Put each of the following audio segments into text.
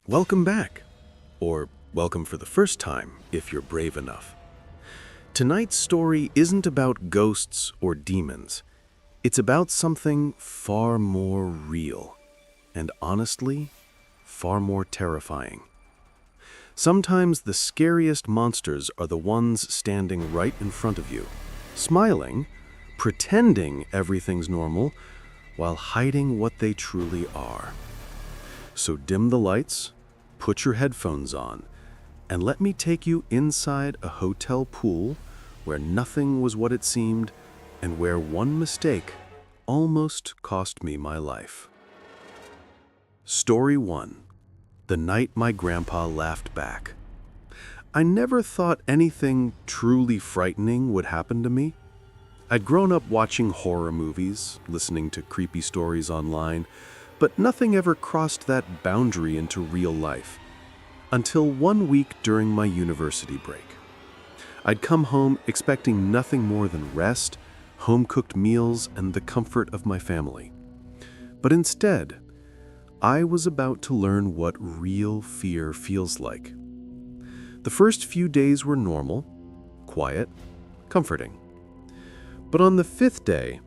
Welcome back, or welcome for the first time if you're brave enough. Tonight's story isn't about ghosts or demons. It's about something far more real, and honestly, far more terrifying. Sometimes the scariest monsters are the ones standing right in front of you, smiling, pretending everything's normal, while hiding what they truly are. So dim the lights, put your headphones on, and let me take you inside a hotel pool where nothing was what it seemed and where one mistake almost cost me my life. Story 1. The night my grandpa laughed back. I never thought anything truly frightening would happen to me. I'd grown up watching horror movies, listening to creepy stories online, but nothing ever crossed that boundary into real life. Until one week during my university break. I'd come home expecting nothing more than rest, home-cooked meals, and the comfort of my family. But instead, I was about to learn what real fear feels like. The first few days were normal, quiet, comforting. But on the 5th day,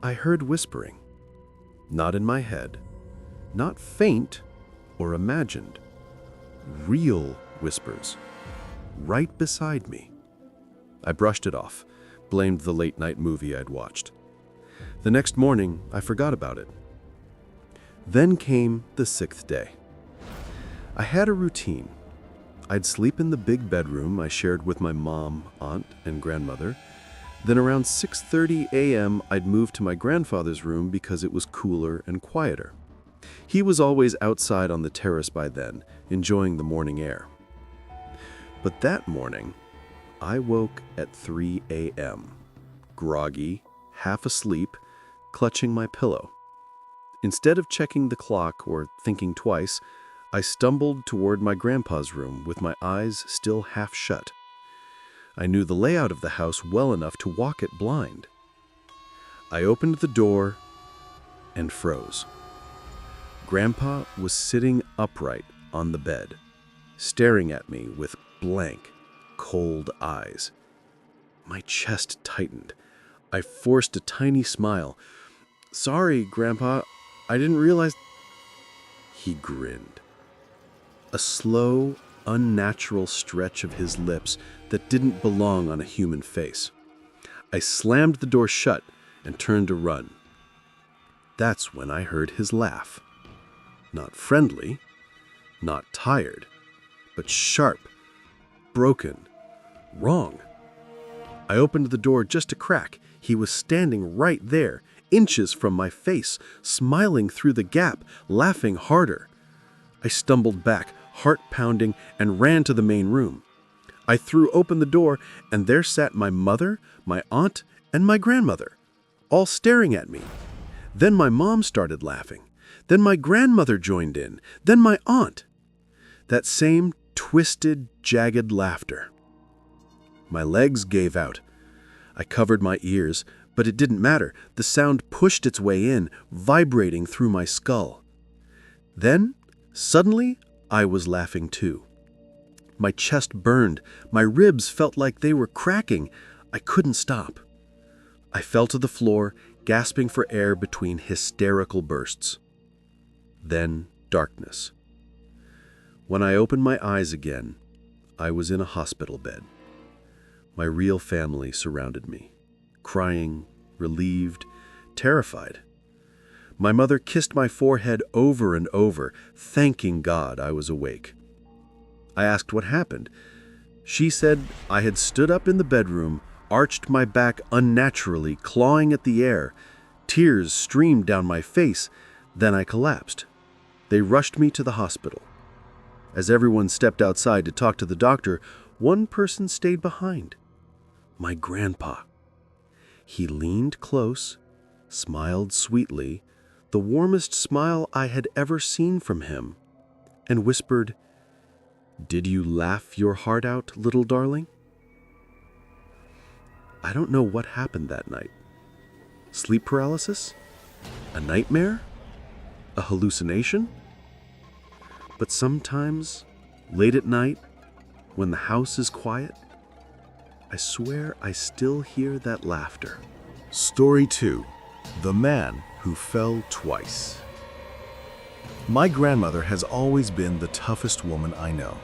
I heard whispering. Not in my head, not faint or imagined. Real whispers, right beside me. I brushed it off, blamed the late-night movie I'd watched. The next morning, I forgot about it. Then came the 6th day. I had a routine. I'd sleep in the big bedroom I shared with my mom, aunt, and grandmother. Then around 6:30 a.m., I'd move to my grandfather's room because it was cooler and quieter. He was always outside on the terrace by then, enjoying the morning air. But that morning, I woke at 3 a.m., groggy, half asleep, clutching my pillow. Instead of checking the clock or thinking twice, I stumbled toward my grandpa's room with my eyes still half shut. I knew the layout of the house well enough to walk it blind. I opened the door and froze. Grandpa was sitting upright on the bed, staring at me with blank, cold eyes. My chest tightened. I forced a tiny smile. "Sorry, Grandpa, I didn't realize..." He grinned. A slow, unnatural stretch of his lips that didn't belong on a human face. I slammed the door shut and turned to run. That's when I heard his laugh. Not friendly, not tired, but sharp, broken, wrong. I opened the door just a crack. He was standing right there, inches from my face, smiling through the gap, laughing harder. I stumbled back, heart pounding, and ran to the main room. I threw open the door, and there sat my mother, my aunt, and my grandmother, all staring at me. Then my mom started laughing. Then my grandmother joined in. Then my aunt. That same twisted, jagged laughter. My legs gave out. I covered my ears, but it didn't matter. The sound pushed its way in, vibrating through my skull. Then, suddenly, I was laughing too. My chest burned. My ribs felt like they were cracking. I couldn't stop. I fell to the floor, gasping for air between hysterical bursts. Then darkness. When I opened my eyes again, I was in a hospital bed. My real family surrounded me, crying, relieved, terrified. My mother kissed my forehead over and over, thanking God I was awake. I asked what happened. She said I had stood up in the bedroom, arched my back unnaturally, clawing at the air. Tears streamed down my face. Then I collapsed. They rushed me to the hospital. As everyone stepped outside to talk to the doctor, one person stayed behind. My grandpa. He leaned close, smiled sweetly, the warmest smile I had ever seen from him, and whispered, "Did you laugh your heart out, little darling?" I don't know what happened that night. Sleep paralysis? A nightmare? A hallucination? But sometimes, late at night, when the house is quiet, I swear I still hear that laughter. Story 2. The Man Who Fell Twice. My grandmother has always been the toughest woman I know.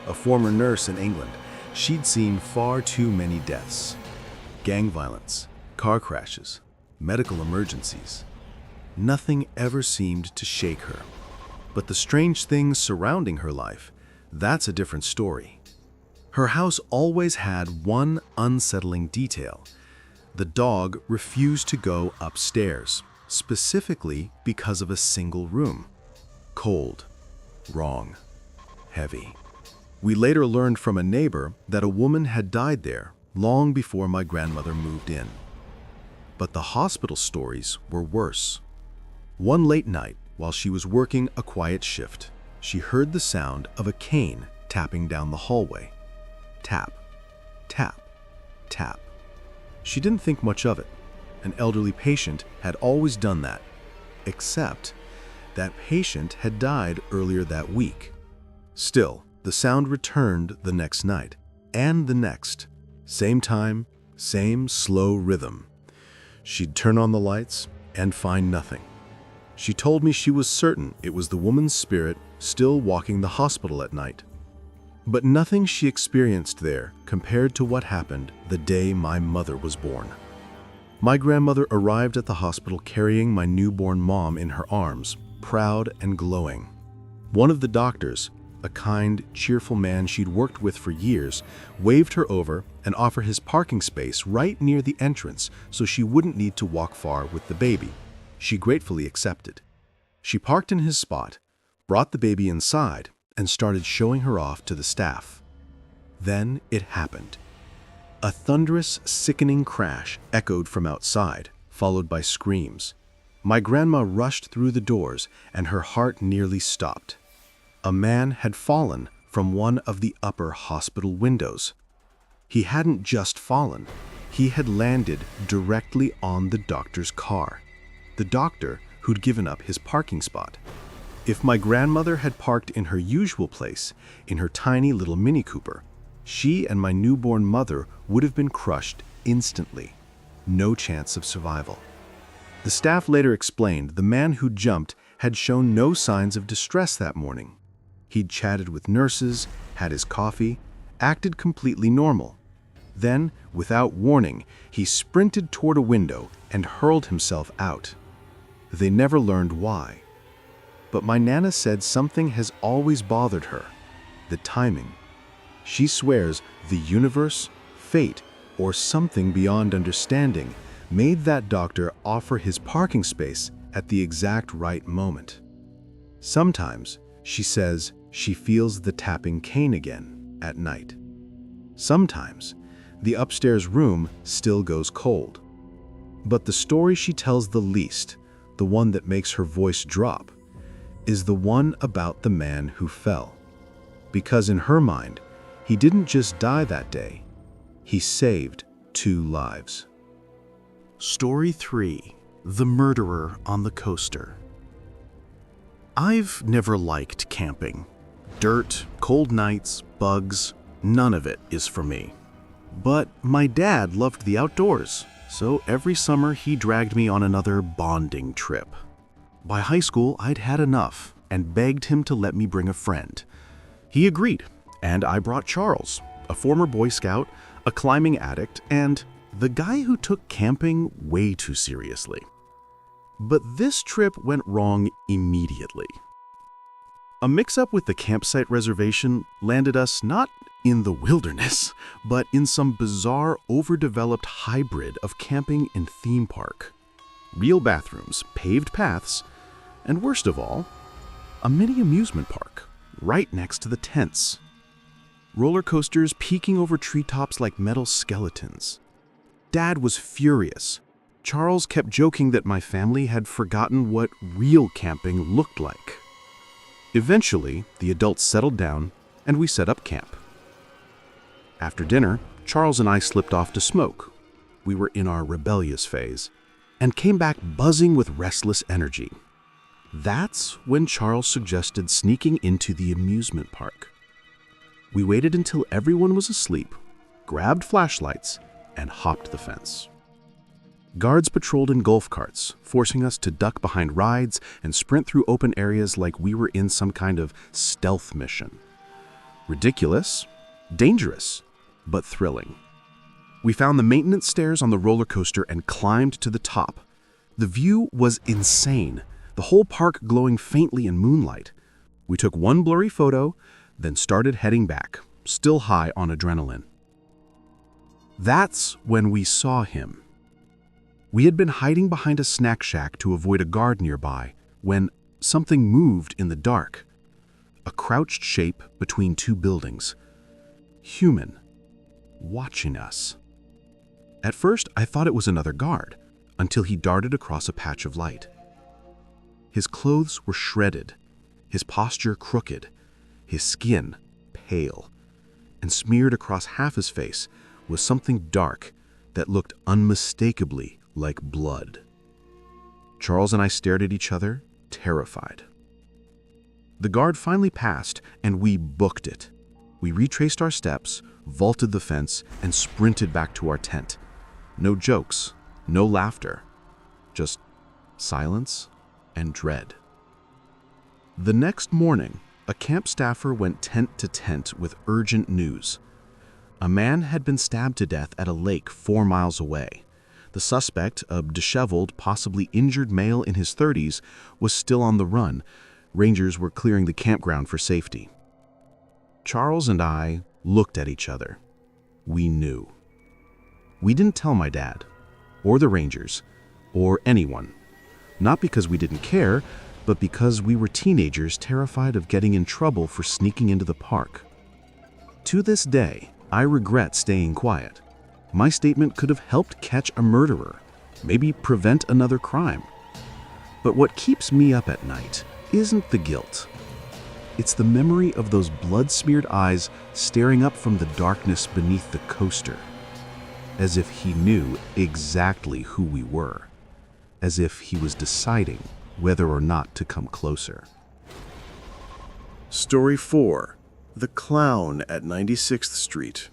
A former nurse in England, she'd seen far too many deaths. Gang violence, car crashes, medical emergencies. Nothing ever seemed to shake her. But the strange things surrounding her life, that's a different story. Her house always had one unsettling detail. The dog refused to go upstairs, specifically because of a single room. Cold, wrong, heavy. We later learned from a neighbor that a woman had died there long before my grandmother moved in. But the hospital stories were worse. One late night, while she was working a quiet shift, she heard the sound of a cane tapping down the hallway. Tap, tap, tap. She didn't think much of it. An elderly patient had always done that, except that patient had died earlier that week. Still, the sound returned the next night, and the next. Same time, same slow rhythm. She'd turn on the lights and find nothing. She told me she was certain it was the woman's spirit still walking the hospital at night. But nothing she experienced there compared to what happened the day my mother was born. My grandmother arrived at the hospital carrying my newborn mom in her arms, proud and glowing. One of the doctors, a kind, cheerful man she'd worked with for years, waved her over and offered his parking space right near the entrance so she wouldn't need to walk far with the baby. She gratefully accepted. She parked in his spot, brought the baby inside, and started showing her off to the staff. Then it happened. A thunderous, sickening crash echoed from outside, followed by screams. My grandma rushed through the doors, and her heart nearly stopped. A man had fallen from one of the upper hospital windows. He hadn't just fallen. He had landed directly on the doctor's car. The doctor who'd given up his parking spot. If my grandmother had parked in her usual place, in her tiny little Mini Cooper, she and my newborn mother would have been crushed instantly. No chance of survival. The staff later explained the man who jumped had shown no signs of distress that morning. He'd chatted with nurses, had his coffee, acted completely normal. Then, without warning, he sprinted toward a window and hurled himself out. They never learned why. But my Nana said something has always bothered her, the timing. She swears the universe, fate, or something beyond understanding made that doctor offer his parking space at the exact right moment. Sometimes, she says, she feels the tapping cane again at night. Sometimes, the upstairs room still goes cold. But the story she tells the least, the one that makes her voice drop, is the one about the man who fell. Because in her mind, he didn't just die that day, he saved 2 lives. Story 3. The Murderer on the Coaster. I've never liked camping. Dirt, cold nights, bugs, none of it is for me. But my dad loved the outdoors, so every summer he dragged me on another bonding trip. By high school, I'd had enough and begged him to let me bring a friend. He agreed, and I brought Charles, a former Boy Scout, a climbing addict, and the guy who took camping way too seriously. But this trip went wrong immediately. A mix-up with the campsite reservation landed us not in the wilderness, but in some bizarre, overdeveloped hybrid of camping and theme park. Real bathrooms, paved paths, and worst of all, a mini amusement park right next to the tents. Roller coasters peeking over treetops like metal skeletons. Dad was furious. Charles kept joking that my family had forgotten what real camping looked like. Eventually, the adults settled down and we set up camp. After dinner, Charles and I slipped off to smoke. We were in our rebellious phase and came back buzzing with restless energy. That's when Charles suggested sneaking into the amusement park. We waited until everyone was asleep, grabbed flashlights, and hopped the fence. Guards patrolled in golf carts, forcing us to duck behind rides and sprint through open areas like we were in some kind of stealth mission. Ridiculous, dangerous, but thrilling. We found the maintenance stairs on the roller coaster and climbed to the top. The view was insane, the whole park glowing faintly in moonlight. We took one blurry photo, then started heading back, still high on adrenaline. That's when we saw him. We had been hiding behind a snack shack to avoid a guard nearby when something moved in the dark. A crouched shape between two buildings. Human. Watching us. At first, I thought it was another guard, until he darted across a patch of light. His clothes were shredded, his posture crooked, his skin pale, and smeared across half his face was something dark that looked unmistakably like blood. Charles and I stared at each other, terrified. The guard finally passed, and we booked it. We retraced our steps, vaulted the fence, and sprinted back to our tent. No jokes, no laughter, just silence and dread. The next morning, a camp staffer went tent to tent with urgent news. A man had been stabbed to death at a lake 4 miles away. The suspect, a disheveled, possibly injured male in his 30s, was still on the run. Rangers were clearing the campground for safety. Charles and I looked at each other. We knew. We didn't tell my dad, or the Rangers, or anyone. Not because we didn't care, but because we were teenagers terrified of getting in trouble for sneaking into the park. To this day, I regret staying quiet. My statement could have helped catch a murderer, maybe prevent another crime. But what keeps me up at night isn't the guilt. It's the memory of those blood-smeared eyes staring up from the darkness beneath the coaster, as if he knew exactly who we were, as if he was deciding whether or not to come closer. Story 4. The Clown at 96th Street.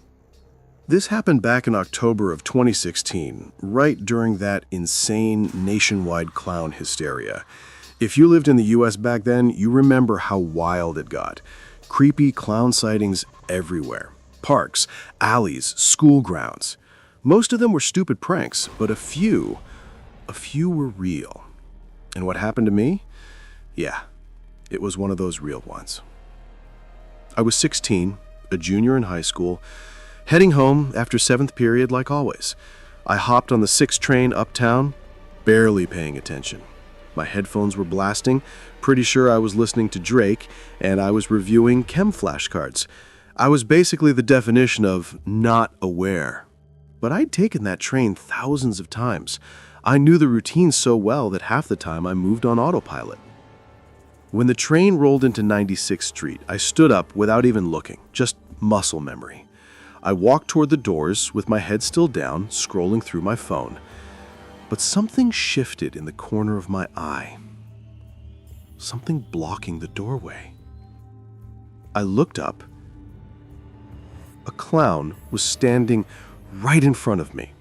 This happened back in October of 2016, right during that insane nationwide clown hysteria. If you lived in the US back then, you remember how wild it got. Creepy clown sightings everywhere. Parks, alleys, school grounds. Most of them were stupid pranks, but a few were real. And what happened to me? Yeah, it was one of those real ones. I was 16, a junior in high school, heading home after 7th period like always. I hopped on the 6 train uptown, barely paying attention. My headphones were blasting, pretty sure I was listening to Drake, and I was reviewing chem flashcards. I was basically the definition of not aware. But I'd taken that train thousands of times. I knew the routine so well that half the time I moved on autopilot. When the train rolled into 96th Street, I stood up without even looking, just muscle memory. I walked toward the doors with my head still down, scrolling through my phone. But something shifted in the corner of my eye. Something blocking the doorway. I looked up. A clown was standing right in front of me.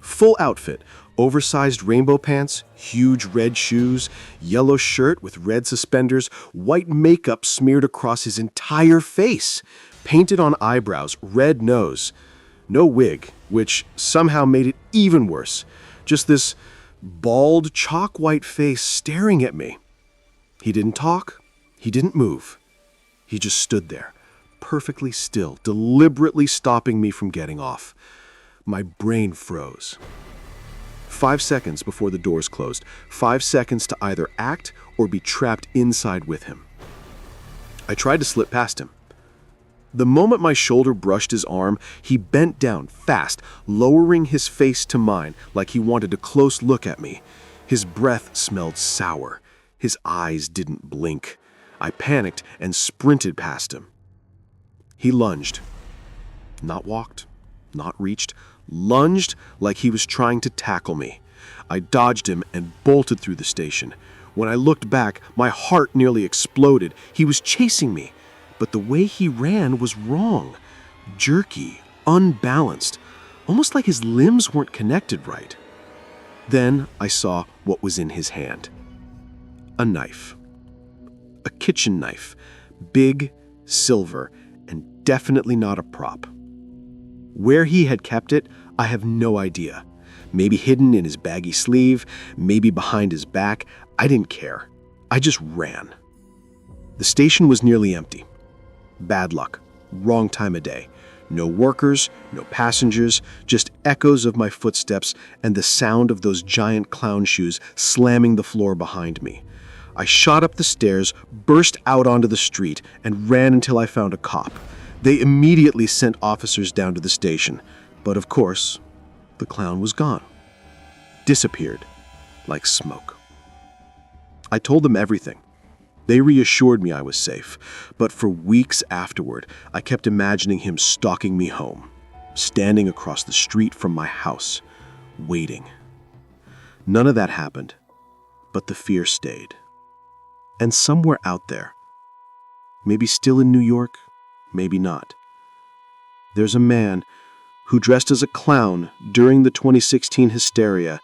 Full outfit, oversized rainbow pants, huge red shoes, yellow shirt with red suspenders, white makeup smeared across his entire face, painted on eyebrows, red nose. No wig, which somehow made it even worse. Just this bald, chalk-white face staring at me. He didn't talk. He didn't move. He just stood there, perfectly still, deliberately stopping me from getting off. My brain froze. 5 seconds before the doors closed. 5 seconds to either act or be trapped inside with him. I tried to slip past him. The moment my shoulder brushed his arm, he bent down fast, lowering his face to mine like he wanted a close look at me. His breath smelled sour. His eyes didn't blink. I panicked and sprinted past him. He lunged. Not walked, not reached, lunged like he was trying to tackle me. I dodged him and bolted through the station. When I looked back, my heart nearly exploded. He was chasing me, but the way he ran was wrong. Jerky, unbalanced, almost like his limbs weren't connected right. Then I saw what was in his hand. A knife. A kitchen knife. Big, silver, and definitely not a prop. Where he had kept it, I have no idea. Maybe hidden in his baggy sleeve, maybe behind his back. I didn't care. I just ran. The station was nearly empty. Bad luck. Wrong time of day. No workers, no passengers, just echoes of my footsteps and the sound of those giant clown shoes slamming the floor behind me. I shot up the stairs, burst out onto the street, and ran until I found a cop. They immediately sent officers down to the station, but of course, the clown was gone. Disappeared, like smoke. I told them everything. They reassured me I was safe, but for weeks afterward, I kept imagining him stalking me home, standing across the street from my house, waiting. None of that happened, but the fear stayed. And somewhere out there, maybe still in New York, maybe not, there's a man who dressed as a clown during the 2016 hysteria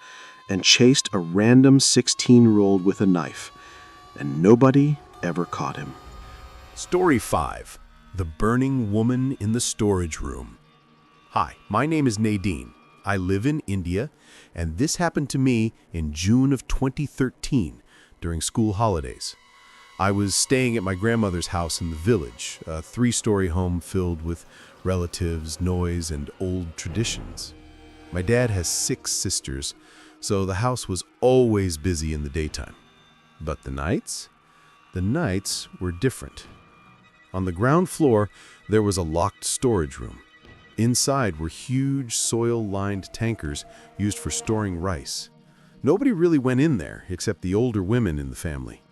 and chased a random 16-year-old with a knife, and nobody ever caught him. Story 5. The Burning Woman in the Storage Room. Hi, my name is Nadine. I live in India, and this happened to me in June of 2013 during school holidays. I was staying at my grandmother's house in the village, a 3-story home filled with relatives, noise, and old traditions. My dad has 6 sisters, so the house was always busy in the daytime. But the nights? The nights were different. On the ground floor, there was a locked storage room. Inside were huge soil-lined tankers used for storing rice. Nobody really went in there except the older women in the family.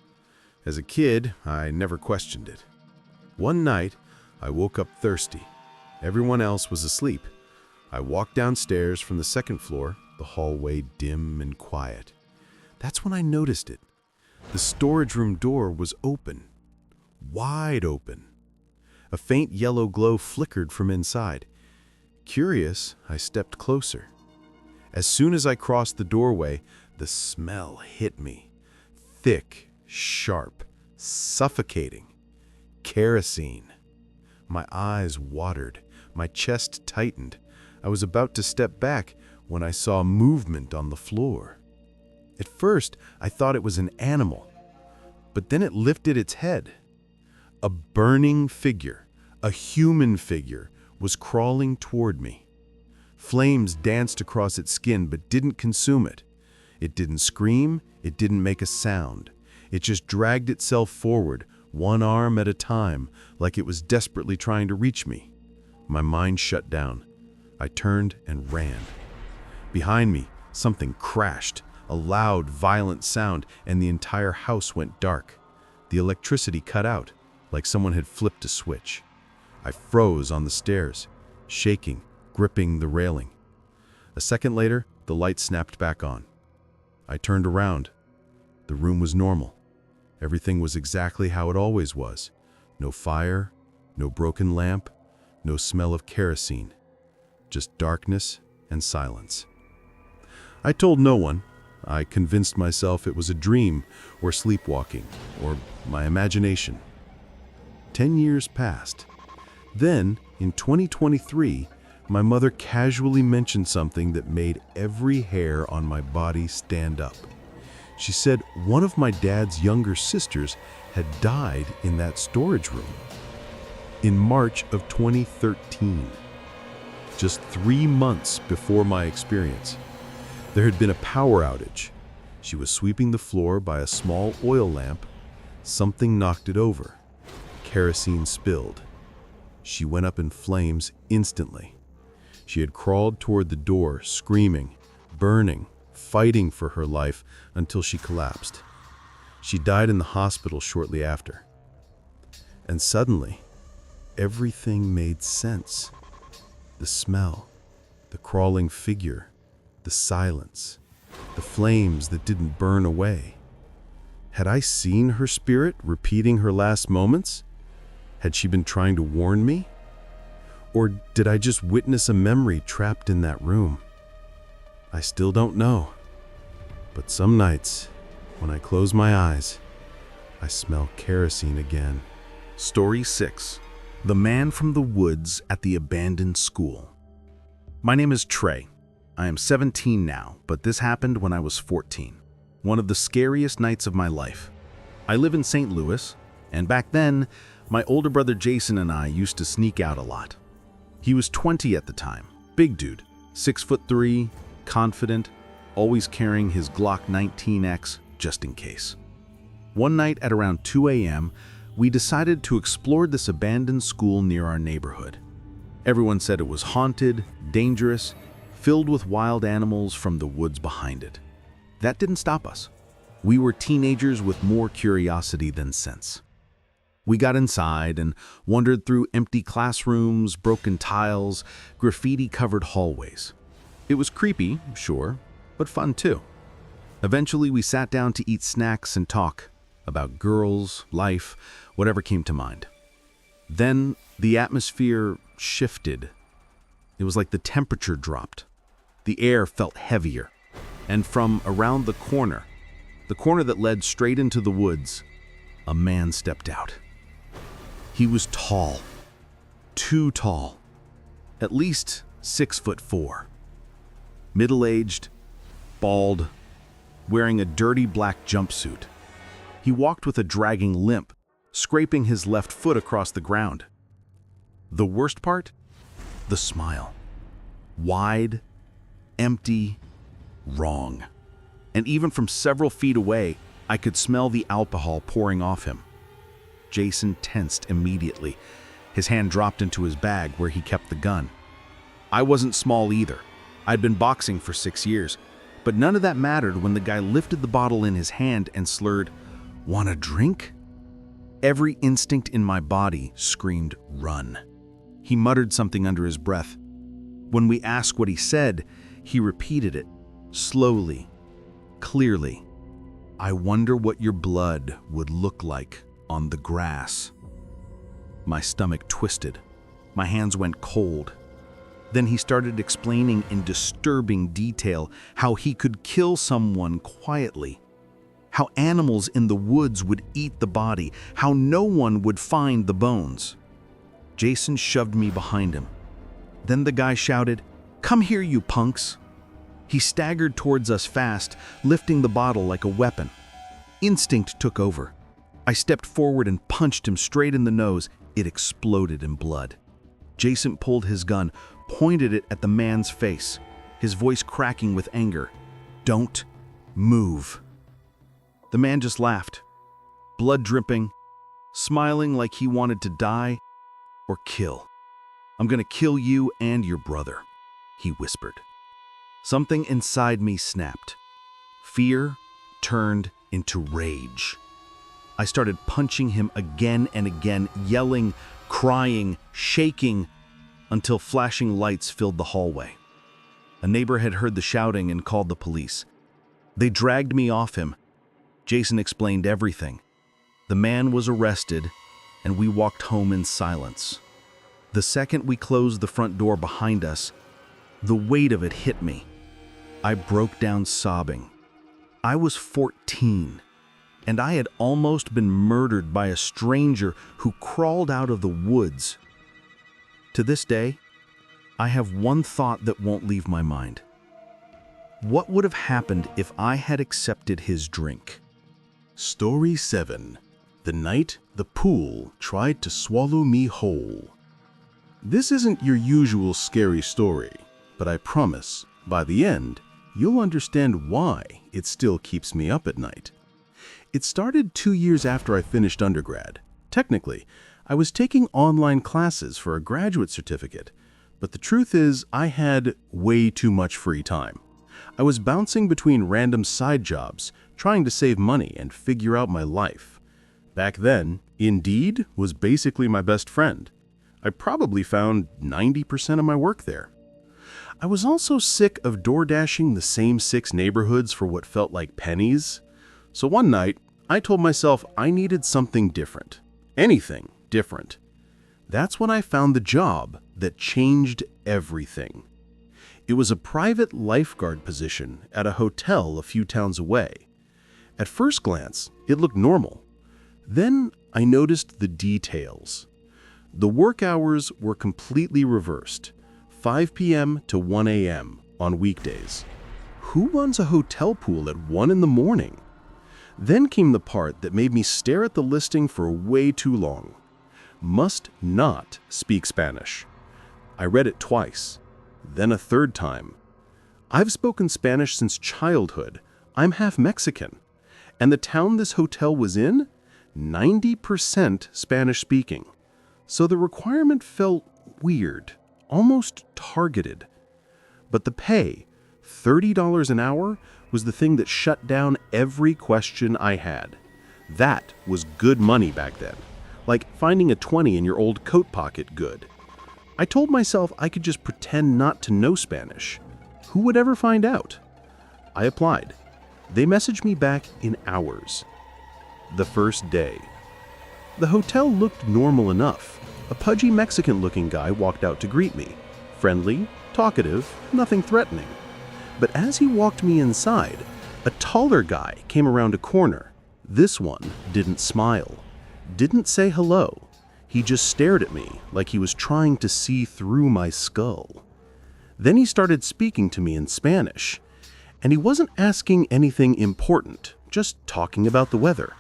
As a kid, I never questioned it. One night, I woke up thirsty. Everyone else was asleep. I walked downstairs from the 2nd floor, the hallway dim and quiet. That's when I noticed it. The storage room door was open, wide open. A faint yellow glow flickered from inside. Curious, I stepped closer. As soon as I crossed the doorway, the smell hit me. Thick, sharp, suffocating. Kerosene. My eyes watered. My chest tightened. I was about to step back when I saw movement on the floor. At first, I thought it was an animal, but then it lifted its head. A burning figure, a human figure, was crawling toward me. Flames danced across its skin but didn't consume it. It didn't scream, it didn't make a sound. It just dragged itself forward, one arm at a time, like it was desperately trying to reach me. My mind shut down. I turned and ran. Behind me, something crashed. A loud, violent sound, and the entire house went dark. The electricity cut out, like someone had flipped a switch. I froze on the stairs, shaking, gripping the railing. A second later, the light snapped back on. I turned around. The room was normal. Everything was exactly how it always was. No fire, no broken lamp, no smell of kerosene. Just darkness and silence. I told no one. I convinced myself it was a dream, or sleepwalking, or my imagination. 10 years passed. Then, in 2023, my mother casually mentioned something that made every hair on my body stand up. She said one of my dad's younger sisters had died in that storage room. In March of 2013, just 3 months before my experience. There had been a power outage. She was sweeping the floor by a small oil lamp. Something knocked it over. Kerosene spilled. She went up in flames instantly. She had crawled toward the door, screaming, burning, fighting for her life until she collapsed. She died in the hospital shortly after. And suddenly, everything made sense. The smell, the crawling figure, the silence, the flames that didn't burn away. Had I seen her spirit repeating her last moments? Had she been trying to warn me? Or did I just witness a memory trapped in that room? I still don't know. But some nights, when I close my eyes, I smell kerosene again. Story 6. The Man from the Woods at the Abandoned School. My name is Trey. I am 17 now, but this happened when I was 14. One of the scariest nights of my life. I live in St. Louis, and back then, my older brother Jason and I used to sneak out a lot. He was 20 at the time, big dude, 6'3", confident, always carrying his Glock 19X just in case. One night at around 2 a.m., we decided to explore this abandoned school near our neighborhood. Everyone said it was haunted, dangerous, filled with wild animals from the woods behind it. That didn't stop us. We were teenagers with more curiosity than sense. We got inside and wandered through empty classrooms, broken tiles, graffiti-covered hallways. It was creepy, sure, but fun too. Eventually, we sat down to eat snacks and talk about girls, life, whatever came to mind. Then the atmosphere shifted. It was like the temperature dropped. The air felt heavier. And from around the corner that led straight into the woods, a man stepped out. He was tall, too tall, at least 6'4". Middle-aged, bald, wearing a dirty black jumpsuit. He walked with a dragging limp, scraping his left foot across the ground. The worst part? The smile. Wide, empty, wrong. And even from several feet away, I could smell the alcohol pouring off him. Jason tensed immediately. His hand dropped into his bag where he kept the gun. I wasn't small either. I'd been boxing for 6 years, but none of that mattered when the guy lifted the bottle in his hand and slurred, "Want a drink?" Every instinct in my body screamed, "Run." He muttered something under his breath. When we asked what he said, he repeated it, slowly, clearly. "I wonder what your blood would look like on the grass." My stomach twisted. My hands went cold. Then he started explaining in disturbing detail how he could kill someone quietly, how animals in the woods would eat the body, how no one would find the bones. Jason shoved me behind him. Then the guy shouted, "Come here, you punks." He staggered towards us fast, lifting the bottle like a weapon. Instinct took over. I stepped forward and punched him straight in the nose. It exploded in blood. Jason pulled his gun, pointed it at the man's face, his voice cracking with anger. "Don't move." The man just laughed, blood dripping, smiling like he wanted to die or kill. "I'm gonna kill you and your brother," he whispered. Something inside me snapped. Fear turned into rage. I started punching him again and again, yelling, crying, shaking, until flashing lights filled the hallway. A neighbor had heard the shouting and called the police. They dragged me off him. Jason explained everything. The man was arrested, and we walked home in silence. The second we closed the front door behind us, the weight of it hit me. I broke down sobbing. I was 14, and I had almost been murdered by a stranger who crawled out of the woods. To this day, I have one thought that won't leave my mind. What would have happened if I had accepted his drink? Story 7. The Night the Pool Tried to Swallow Me Whole. This isn't your usual scary story, but I promise, by the end, you'll understand why it still keeps me up at night. It started 2 years after I finished undergrad. Technically, I was taking online classes for a graduate certificate, but the truth is I had way too much free time. I was bouncing between random side jobs, trying to save money and figure out my life. Back then, Indeed was basically my best friend. I probably found 90% of my work there. I was also sick of door dashing the same 6 neighborhoods for what felt like pennies. So one night, I told myself I needed something different. Anything different. That's when I found the job that changed everything. It was a private lifeguard position at a hotel a few towns away. At first glance, it looked normal. Then I noticed the details. The work hours were completely reversed, 5 p.m. to 1 a.m. on weekdays. Who runs a hotel pool at 1 in the morning? Then came the part that made me stare at the listing for way too long. Must not speak Spanish. I read it twice, then a third time. I've spoken Spanish since childhood. I'm half Mexican. And the town this hotel was in? 90% Spanish speaking. So the requirement felt weird, almost targeted. But the pay, $30 an hour, was the thing that shut down every question I had. That was good money back then. Like finding a 20 in your old coat pocket good. I told myself I could just pretend not to know Spanish. Who would ever find out? I applied. They messaged me back in hours. The first day. The hotel looked normal enough. A pudgy Mexican-looking guy walked out to greet me. Friendly, talkative, nothing threatening. But as he walked me inside, a taller guy came around a corner. This one didn't smile, didn't say hello. He just stared at me like he was trying to see through my skull. Then he started speaking to me in Spanish, and he wasn't asking anything important, just talking about the weather.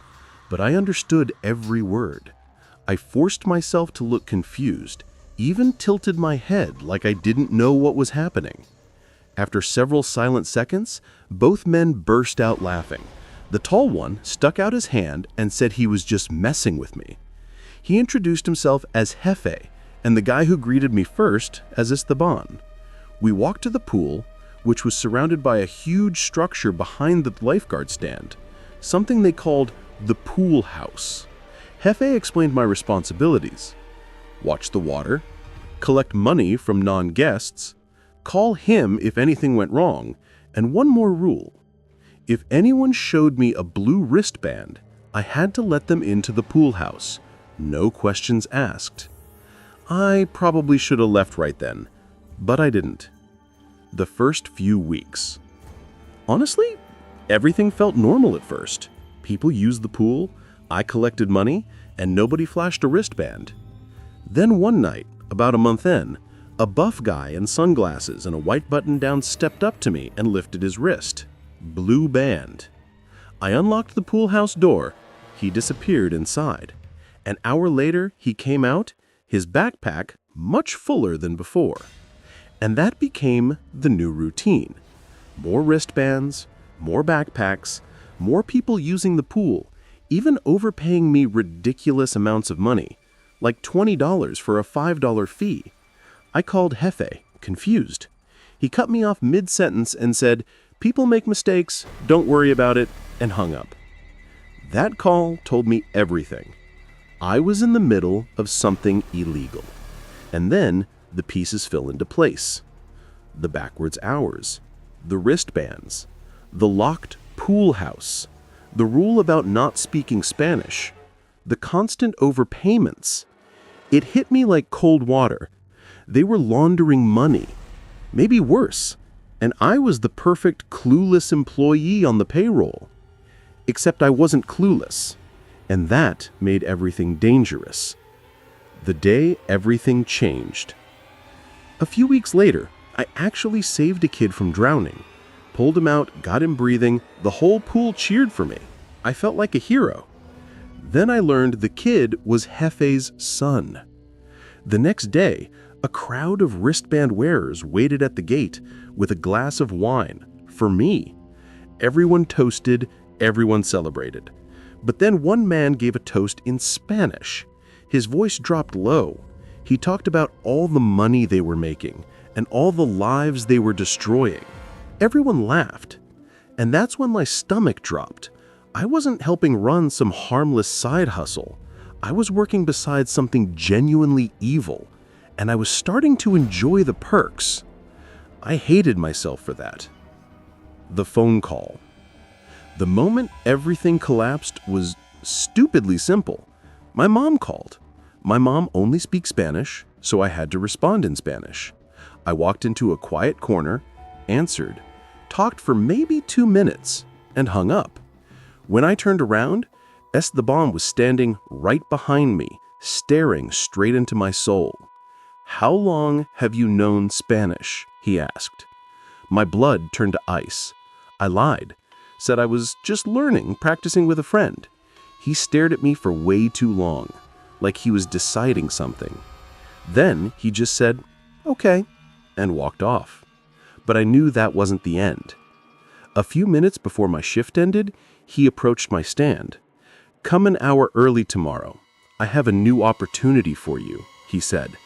But I understood every word. I forced myself to look confused, even tilted my head like I didn't know what was happening. After several silent seconds, both men burst out laughing. The tall one stuck out his hand and said he was just messing with me. He introduced himself as Jefe, and the guy who greeted me first as Esteban. We walked to the pool, which was surrounded by a huge structure behind the lifeguard stand, something they called the pool house. Jefe explained my responsibilities. Watch the water, collect money from non-guests, call him if anything went wrong, and one more rule. If anyone showed me a blue wristband, I had to let them into the pool house. No questions asked. I probably should have left right then, but I didn't. The first few weeks. Honestly, everything felt normal at first. People used the pool, I collected money, and nobody flashed a wristband. Then one night, about a month in, a buff guy in sunglasses and a white button-down stepped up to me and lifted his wrist. Blue band. I unlocked the pool house door. He disappeared inside. An hour later, he came out, his backpack much fuller than before. And that became the new routine. More wristbands, more backpacks, more people using the pool, even overpaying me ridiculous amounts of money, like $20 for a $5 fee. I called Jefe, confused. He cut me off mid-sentence and said, "People make mistakes, don't worry about it," and hung up. That call told me everything. I was in the middle of something illegal. And then the pieces fill into place. The backwards hours, the wristbands, the locked pool house, the rule about not speaking Spanish, the constant overpayments. It hit me like cold water. They were laundering money, maybe worse, and I was the perfect clueless employee on the payroll. Except I wasn't clueless, and that made everything dangerous. The day everything changed. A few weeks later, I actually saved a kid from drowning. Pulled him out, got him breathing, the whole pool cheered for me. I felt like a hero. Then I learned the kid was Jefe's son. The next day, a crowd of wristband wearers waited at the gate with a glass of wine for me. Everyone toasted, everyone celebrated. But then one man gave a toast in Spanish. His voice dropped low. He talked about all the money they were making and all the lives they were destroying. Everyone laughed. And that's when my stomach dropped. I wasn't helping run some harmless side hustle. I was working beside something genuinely evil, and I was starting to enjoy the perks. I hated myself for that. The phone call. The moment everything collapsed was stupidly simple. My mom called. My mom only speaks Spanish, so I had to respond in Spanish. I walked into a quiet corner, answered, talked for maybe 2 minutes, and hung up. When I turned around, Esteban was standing right behind me, staring straight into my soul. "How long have you known Spanish?" he asked. My blood turned to ice. I lied, said I was just learning, practicing with a friend. He stared at me for way too long, like he was deciding something. Then he just said, "Okay," and walked off. But I knew that wasn't the end. A few minutes before my shift ended, he approached my stand. "Come an hour early tomorrow. I have a new opportunity for you," he said.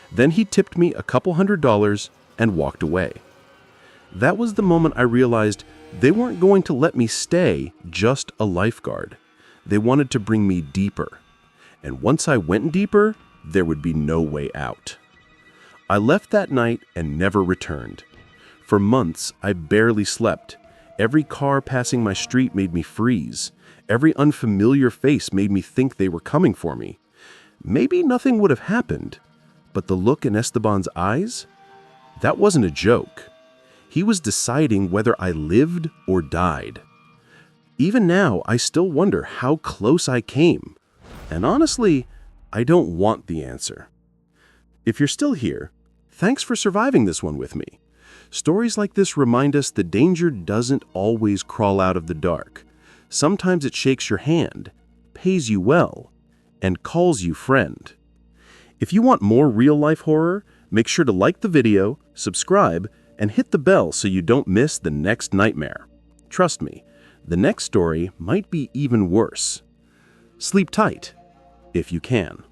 Then he tipped me a couple $100 and walked away. That was the moment I realized they weren't going to let me stay just a lifeguard. They wanted to bring me deeper. And once I went deeper, there would be no way out. I left that night and never returned. For months, I barely slept. Every car passing my street made me freeze. Every unfamiliar face made me think they were coming for me. Maybe nothing would have happened, but the look in Esteban's eyes? That wasn't a joke. He was deciding whether I lived or died. Even now, I still wonder how close I came. And honestly, I don't want the answer. If you're still here, thanks for surviving this one with me. Stories like this remind us the danger doesn't always crawl out of the dark. Sometimes it shakes your hand, pays you well, and calls you friend. If you want more real-life horror, make sure to like the video, subscribe, and hit the bell so you don't miss the next nightmare. Trust me, the next story might be even worse. Sleep tight, if you can.